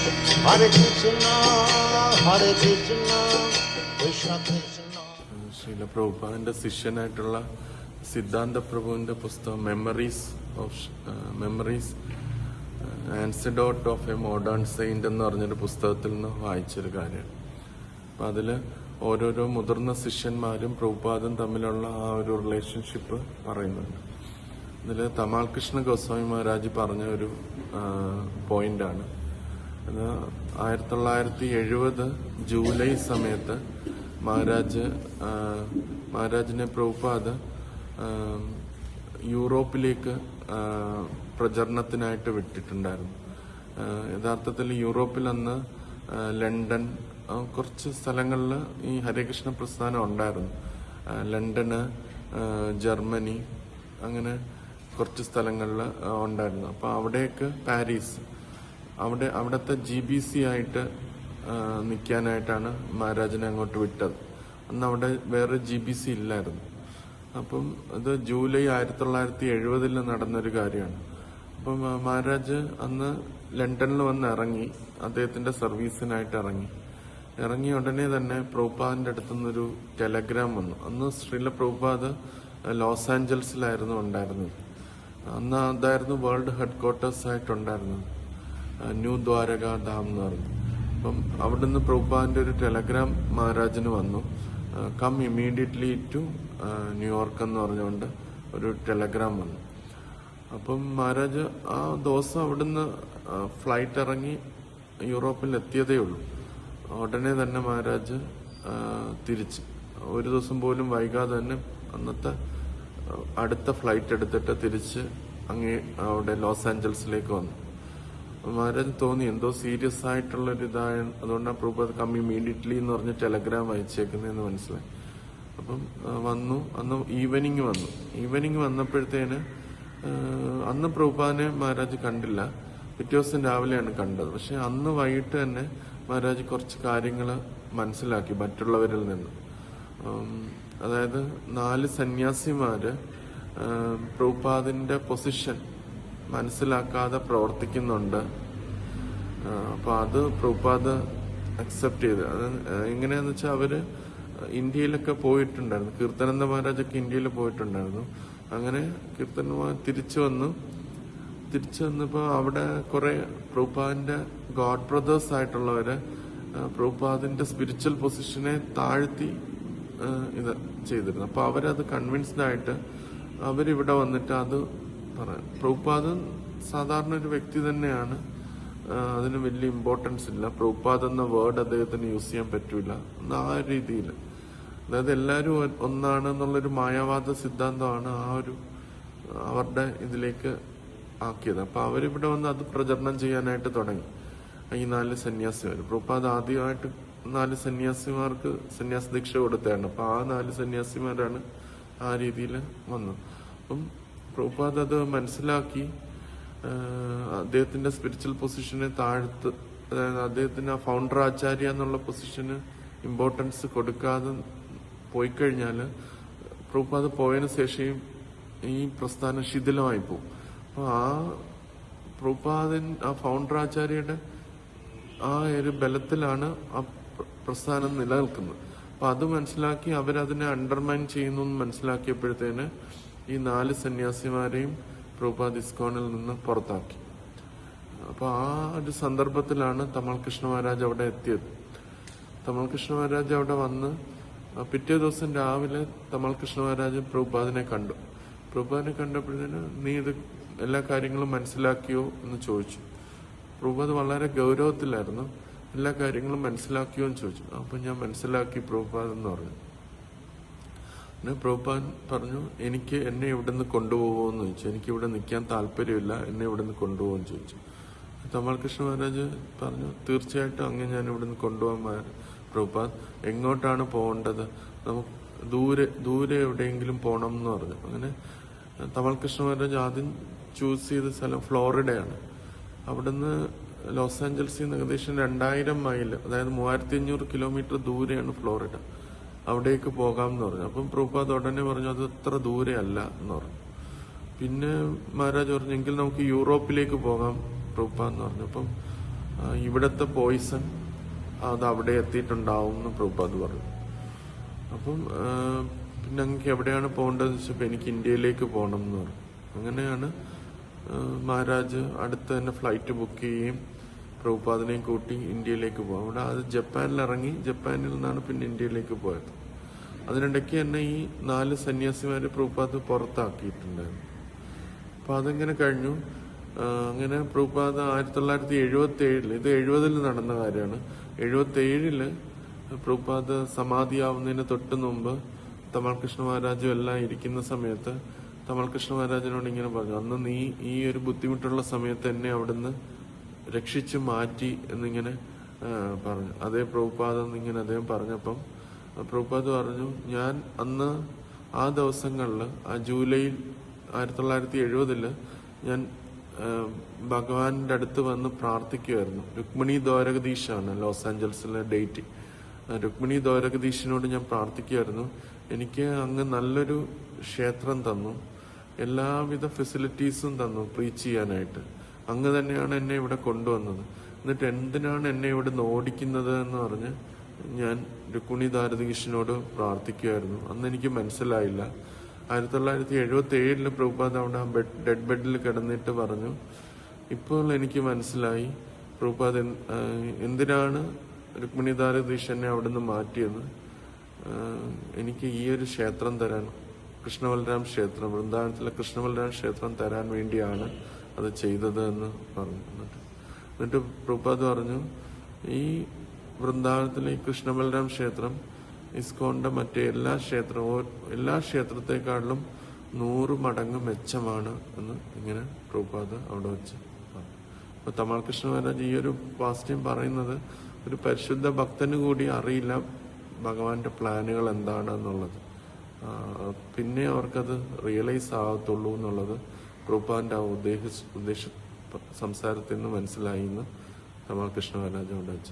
Hare Krishna, Hare Krishna, Krishna Krishna. Srila പ്രഭുപാദിന്റെ ശിഷ്യനായിട്ടുള്ള Siddhanta പ്രഭുവിന്റെ പുസ്തകം memories anecdote of a modern saint എന്ന് പറഞ്ഞൊരു പുസ്തകത്തിൽ നിന്ന് വായിച്ചൊരു കാര്യമാണ്. അപ്പം അതിൽ ഓരോരോ മുതിർന്ന ശിഷ്യന്മാരും പ്രഭുപാദും തമ്മിലുള്ള ആ ഒരു റിലേഷൻഷിപ്പ് പറയുന്നുണ്ട്. ഇതിൽ തമാൽ കൃഷ്ണ ഗോസ്വാമി മഹാരാജ് പറഞ്ഞ ഒരു പോയിന്റാണ്. അത് 1970 ജൂലൈ സമയത്ത് മഹാരാജിനെ പ്രഭുപാദ് യൂറോപ്പിലേക്ക് പ്രചരണത്തിനായിട്ട് വിട്ടിട്ടുണ്ടായിരുന്നു. യഥാർത്ഥത്തിൽ യൂറോപ്പിൽ അന്ന് ലണ്ടൻ, കുറച്ച് സ്ഥലങ്ങളിൽ ഈ ഹരേകൃഷ്ണ പ്രസ്ഥാനം ഉണ്ടായിരുന്നു. ലണ്ടന്, ജർമ്മനി, അങ്ങനെ കുറച്ച് സ്ഥലങ്ങളിൽ ഉണ്ടായിരുന്നു. അപ്പോൾ അവിടേക്ക് പാരീസ്, അവിടുത്തെ GBC ആയിട്ട് നിൽക്കാനായിട്ടാണ് മഹാരാജനെ അങ്ങോട്ട് വിട്ടത്. അന്ന് അവിടെ വേറെ GBC ഇല്ലായിരുന്നു. അപ്പം അത് ജൂലൈ 1970 നടന്നൊരു കാര്യമാണ്. അപ്പം മഹാരാജ് അന്ന് ലണ്ടനിൽ വന്ന് ഇറങ്ങി, അദ്ദേഹത്തിന്റെ സർവീസിനായിട്ട് ഇറങ്ങിയ ഉടനെ തന്നെ പ്രഭുപാദിന്റെ അടുത്തുനിന്നൊരു ടെലഗ്രാം വന്നു. അന്ന് ശ്രീല പ്രഭുപാദ് ലോസ് ആഞ്ചൽസിലായിരുന്നു ഉണ്ടായിരുന്നത്. അന്ന് അതായിരുന്നു വേൾഡ് ഹെഡ് ക്വാർട്ടേഴ്സ് ആയിട്ടുണ്ടായിരുന്നത്, ന്യൂ ദ്വാരക ധാം എന്ന് പറഞ്ഞു. അപ്പം അവിടുന്ന് പ്രഭുപാദിന്റെ ഒരു ടെലഗ്രാം മഹാരാജിന് വന്നു, കം ഇമ്മീഡിയറ്റ്ലി ടു ന്യൂയോർക്ക് എന്ന് പറഞ്ഞുകൊണ്ട് ഒരു ടെലഗ്രാം വന്നു. അപ്പം മഹാരാജ് ആ ദിവസം അവിടുന്ന് ഫ്ലൈറ്റ് ഇറങ്ങി യൂറോപ്പിൽ എത്തിയതേ ഉള്ളൂ. ഉടനെ തന്നെ മഹാരാജ് തിരിച്ച്, ഒരു ദിവസം പോലും വൈകാതെ തന്നെ അന്നത്തെ അടുത്ത ഫ്ലൈറ്റ് എടുത്തിട്ട് തിരിച്ച് അവിടെ ലോസ് ആഞ്ചൽസിലേക്ക് വന്നു. മഹാരാജ് തോന്നി എന്തോ സീരിയസ് ആയിട്ടുള്ളൊരു ഇതാണ്, അതുകൊണ്ടാണ് പ്രഭുപാദ് കം ഇമ്മീഡിയറ്റ്ലി എന്ന് പറഞ്ഞ് ടെലഗ്രാം അയച്ചേക്കുന്നതെന്ന് മനസ്സിലായി. അപ്പം വന്നു. അന്ന് ഈവനിങ് വന്നപ്പോഴത്തേന് അന്ന് പ്രഭുപാദിനെ മഹാരാജ് കണ്ടില്ല. പിറ്റേ ദിവസം രാവിലെയാണ് കണ്ടത്. പക്ഷെ അന്ന് വൈകിട്ട് തന്നെ മഹാരാജ് കുറച്ച് കാര്യങ്ങൾ മനസ്സിലാക്കി മറ്റുള്ളവരിൽ നിന്ന്. അതായത് 4 സന്യാസിമാര് പ്രഭുപാദിന്റെ പൊസിഷൻ മനസ്സിലാക്കാതെ പ്രവർത്തിക്കുന്നുണ്ട്. അപ്പൊ അത് പ്രഭുപാദ് അക്സെപ്റ്റ് ചെയ്ത്. അത് എങ്ങനെയാന്ന് വെച്ചാൽ അവര് ഇന്ത്യയിലൊക്കെ പോയിട്ടുണ്ടായിരുന്നു. കീർത്തനന്ദ മഹാരാജൊക്കെ ഇന്ത്യയിൽ പോയിട്ടുണ്ടായിരുന്നു. അങ്ങനെ കീർത്തന തിരിച്ചു വന്നപ്പോ അവിടെ കുറെ പ്രഭുപാദിന്റെ ഗോഡ് ബ്രദേഴ്സ് ആയിട്ടുള്ളവര് പ്രഭുപാദിന്റെ സ്പിരിച്വൽ പൊസിഷനെ താഴ്ത്തി ഇത് ചെയ്തിരുന്നു. അപ്പൊ അവരത് കൺവിൻസ്ഡ് ആയിട്ട് അവരിവിടെ വന്നിട്ട് അത് പറയാം. പ്രഭുപാദ് സാധാരണ ഒരു വ്യക്തി തന്നെയാണ്, അതിന് വലിയ ഇമ്പോർട്ടൻസ് ഇല്ല. പ്രഭുപാദ് എന്ന വേർഡ് അദ്ദേഹത്തിന് യൂസ് ചെയ്യാൻ പറ്റൂല ആ രീതിയിൽ. അതായത് എല്ലാവരും ഒന്നാണെന്നുള്ളൊരു മായാവാദ സിദ്ധാന്തമാണ് അവരുടെ ഇതിലേക്ക് ആക്കിയത്. അപ്പൊ അവരിവിടെ വന്ന് അത് പ്രചരണം ചെയ്യാനായിട്ട് തുടങ്ങി. ഈ 4 സന്യാസിമാർ, പ്രഭുപാദ് ആദ്യമായിട്ട് 4 സന്യാസിമാർക്ക് സന്യാസ ദീക്ഷ കൊടുത്തതാണ്. അപ്പൊ ആ 4 സന്യാസിമാരാണ് ആ രീതിയിൽ വന്നത്. അപ്പം പ്രഭുപാദ് അത് മനസ്സിലാക്കി അദ്ദേഹത്തിന്റെ സ്പിരിച്വൽ പൊസിഷനെ താഴ്ത്ത്, അതായത് അദ്ദേഹത്തിന് ആ ഫൗണ്ടർ ആചാര്യ എന്നുള്ള പൊസിഷന് ഇമ്പോർട്ടൻസ് കൊടുക്കാതെ പോയി കഴിഞ്ഞാൽ പ്രഭുപാദ് പോയതിനു ശേഷം ഈ പ്രസ്ഥാനം ശിഥിലമായി പോകും. അപ്പൊ ആ പ്രഭുപാദൻ ഫൗണ്ടർ ആചാര്യയുടെ ആ ഒരു ബലത്തിലാണ് ആ പ്രസ്ഥാനം നിലനിൽക്കുന്നത്. അപ്പൊ അത് മനസ്സിലാക്കി അവരതിനെ അണ്ടർമൈൻ ചെയ്യുന്നു എന്ന് മനസ്സിലാക്കിയപ്പോഴത്തേന് ഈ 4 സന്യാസിമാരെയും പ്രഭുപാദ് ഇസ്കോണിൽ നിന്ന് പുറത്താക്കി. അപ്പൊ ആ ഒരു സന്ദർഭത്തിലാണ് തമാൽ കൃഷ്ണ മഹാരാജ് അവിടെ എത്തിയത്. തമാൽ കൃഷ്ണ മഹാരാജ് അവിടെ വന്ന് പിറ്റേ ദിവസം രാവിലെ തമാൽ കൃഷ്ണ മഹാരാജ് പ്രഭുപാദിനെ കണ്ടു. പ്രഭുപാദിനെ കണ്ടപ്പോഴത്തേന് നീ ഇത് എല്ലാ കാര്യങ്ങളും മനസ്സിലാക്കിയോ എന്ന് ചോദിച്ചു. പ്രഭുപാദ് വളരെ ഗൗരവത്തിലായിരുന്നു. എല്ലാ കാര്യങ്ങളും മനസ്സിലാക്കിയോ എന്ന് ചോദിച്ചു. അപ്പൊ ഞാൻ മനസ്സിലാക്കി പ്രഭുപാദ് എന്ന് പറഞ്ഞു. പ്രഭുപാദ് പറഞ്ഞു, എന്നെ ഇവിടുന്ന് കൊണ്ടുപോകുമെന്ന് ചോദിച്ചു. എനിക്ക് ഇവിടെ നിൽക്കാൻ താല്പര്യമില്ല, എന്നെ ഇവിടുന്ന് കൊണ്ടുപോകുമെന്ന് ചോദിച്ചു. തമാൽ കൃഷ്ണ മഹാരാജ് പറഞ്ഞു, തീർച്ചയായിട്ടും അങ്ങനെ ഞാൻ ഇവിടുന്ന് കൊണ്ടുപോകാൻ. പ്രഭുപാദ് എങ്ങോട്ടാണ് പോകേണ്ടത്, നമുക്ക് ദൂരെ എവിടെയെങ്കിലും പോകണം എന്ന് പറഞ്ഞു. അങ്ങനെ തമാൽ കൃഷ്ണ മഹാരാജ് ആദ്യം ചൂസ് ചെയ്ത സ്ഥലം ഫ്ലോറിഡയാണ്. അവിടുന്ന് ലോസ് ആഞ്ചൽസിൽ നിന്ന് ഏകദേശം 2000 മൈൽ, അതായത് 3500 കിലോമീറ്റർ ദൂരെയാണ് ഫ്ലോറിഡ. അവിടേക്ക് പോകാമെന്ന് പറഞ്ഞു. അപ്പം പ്രഭുപാദ് ഉടനെ പറഞ്ഞു, അത് അത്ര ദൂരെ അല്ല എന്ന് പറഞ്ഞു. പിന്നെ മഹാരാജ് പറഞ്ഞു, എങ്കിൽ നമുക്ക് യൂറോപ്പിലേക്ക് പോകാം പ്രഭുപാദ് എന്ന് പറഞ്ഞു. അപ്പം ഇവിടുത്തെ പോയിസൺ അത് അവിടെ എത്തിയിട്ടുണ്ടാവും എന്ന് പ്രഭുപാദ് പറഞ്ഞു. അപ്പം പിന്നെ അങ്ങക്ക് എവിടെയാണ് പോകേണ്ടതെന്ന് വെച്ചപ്പോൾ എനിക്ക് ഇന്ത്യയിലേക്ക് പോകണം എന്ന് പറഞ്ഞു. അങ്ങനെയാണ് മഹാരാജ് അടുത്ത് തന്നെ ഫ്ലൈറ്റ് ബുക്ക് ചെയ്യുകയും പ്രഭുപാദിനെയും കൂട്ടി ഇന്ത്യയിലേക്ക് പോകും. അവിടെ അത് ജപ്പാനിൽ ഇറങ്ങി, ജപ്പാനിൽ നിന്നാണ് പിന്നെ ഇന്ത്യയിലേക്ക് പോയത്. അതിനിടയ്ക്ക് തന്നെ ഈ 4 സന്യാസിമാരെ പ്രഭുപാദ് പുറത്താക്കിയിട്ടുണ്ടായിരുന്നു. അപ്പൊ അതെങ്ങനെ കഴിഞ്ഞു. അങ്ങനെ പ്രഭുപാദ് 1977, ഇത് 70-ൽ നടന്ന കാര്യമാണ്. 77-ല് പ്രഭുപാദ് സമാധിയാവുന്നതിന് തൊട്ട് മുമ്പ് തമാൽകൃഷ്ണ മഹാരാജും എല്ലാം ഇരിക്കുന്ന സമയത്ത് തമാൽകൃഷ്ണ മഹാരാജനോട് ഇങ്ങനെ പറഞ്ഞു, അന്ന് നീ ഈ ഒരു ബുദ്ധിമുട്ടുള്ള സമയത്ത് എന്നെ അവിടുന്ന് രക്ഷിച്ചു മാറ്റി എന്നിങ്ങനെ പറഞ്ഞു. അതേ പ്രഭുപാദ് എന്നിങ്ങനെ അദ്ദേഹം പറഞ്ഞപ്പം പ്രഭുപാദ് പറഞ്ഞു, ഞാൻ അന്ന് ആ ദിവസങ്ങളിൽ ആ ജൂലൈയിൽ 1970-ല് ഞാൻ ഭഗവാന്റെ അടുത്ത് വന്ന് പ്രാർത്ഥിക്കുമായിരുന്നു. രുക്മിണി ദ്വാരകധീശാണ് ലോസ് ആഞ്ചൽസിലെ ഡേറ്റ്. രുക്മിണി ദ്വാരകധീശിനോട് ഞാൻ പ്രാർത്ഥിക്കുമായിരുന്നു, എനിക്ക് അങ്ങ് നല്ലൊരു ക്ഷേത്രം തന്നു, എല്ലാവിധ ഫെസിലിറ്റീസും തന്നു പ്രീച്ച് ചെയ്യാനായിട്ട്. അങ്ങ് തന്നെയാണ് എന്നെ ഇവിടെ കൊണ്ടുവന്നത്. എന്നിട്ട് എന്തിനാണ് എന്നെ ഇവിടെ നിന്ന് ഓടിക്കുന്നത് എന്ന് പറഞ്ഞ് ഞാൻ രുക്മിണി ദ്വാരകധീശിനോട് പ്രാർത്ഥിക്കുമായിരുന്നു. അന്ന് എനിക്ക് മനസ്സിലായില്ല. 1977-ല് പ്രഭുപാദ് അവിടെ ഡെഡ് ബെഡിൽ കിടന്നിട്ട് പറഞ്ഞു, ഇപ്പോൾ എനിക്ക് മനസ്സിലായി പ്രഭുപാദ് എന്തിനാണ് രുക്മിണി ദ്വാരകധീശ് എന്നെ അവിടെ നിന്ന് മാറ്റിയത്. എനിക്ക് ഈ ഒരു ക്ഷേത്രം തരാൻ, കൃഷ്ണബലരാം ക്ഷേത്രം, വൃന്ദാവനത്തിലെ കൃഷ്ണബലരാം ക്ഷേത്രം തരാൻ വേണ്ടിയാണ് അത് ചെയ്തത് എന്ന് പറഞ്ഞു. എന്നിട്ട് പ്രഭുപാദ് പറഞ്ഞു, ഈ വൃന്ദാവനത്തിലെ ഈ കൃഷ്ണബലരാം ക്ഷേത്രം ഇസ്കോണിന്റെ മറ്റേ എല്ലാ ക്ഷേത്രത്തെക്കാളിലും 100 മടങ്ങ് മെച്ചമാണ് എന്ന് ഇങ്ങനെ പ്രഭുപാദ് അവിടെ വെച്ച് പറഞ്ഞു. അപ്പൊ തമാൽകൃഷ്ണ മഹാരാജ് ഈ ഒരു വാസ്തവം പറയുന്നത്, ഒരു പരിശുദ്ധ ഭക്തന് കൂടി അറിയില്ല ഭഗവാന്റെ പ്ലാനുകൾ എന്താണെന്നുള്ളത്. പിന്നെ അവർക്കത് റിയലൈസ് ആകത്തുള്ളൂ എന്നുള്ളത് പ്രഭുപാദിന്റെ ആ ഉദ്ദേശ സംസാരത്തിൽ നിന്ന് മനസ്സിലായി എന്ന് തമാൽകൃഷ്ണ മഹാരാജ് അവിടെ വെച്ചു.